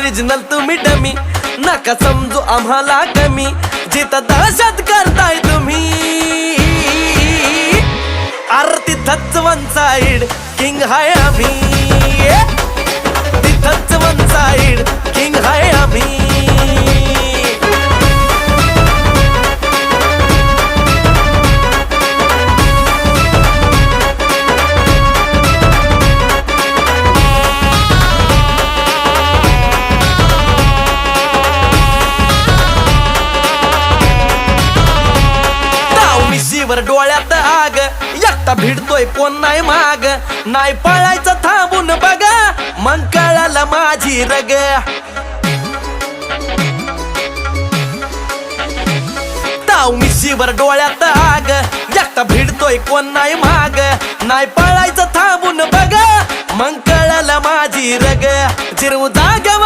Original तुम्ही dummy, नका समजू आम्हाला कमी, जिथं दहशत करताय तुम्ही. अरे तिथंच वन साइड किंग हाय आम्ही, तिथंच वन साइड किंग हाय आम्ही. वर डोळ्यात आग, एकटा भिडतोय कोण नाही माग, नाही पळायचं थांबून बघा, मग कळालं माझी रग. ताव मिशीवर डोळ्यात आग, एकटा भिडतोय कोण नाही माग, नाही पळायचं थांबून बघा, मग कळालं माझी रग. जिरवू जाग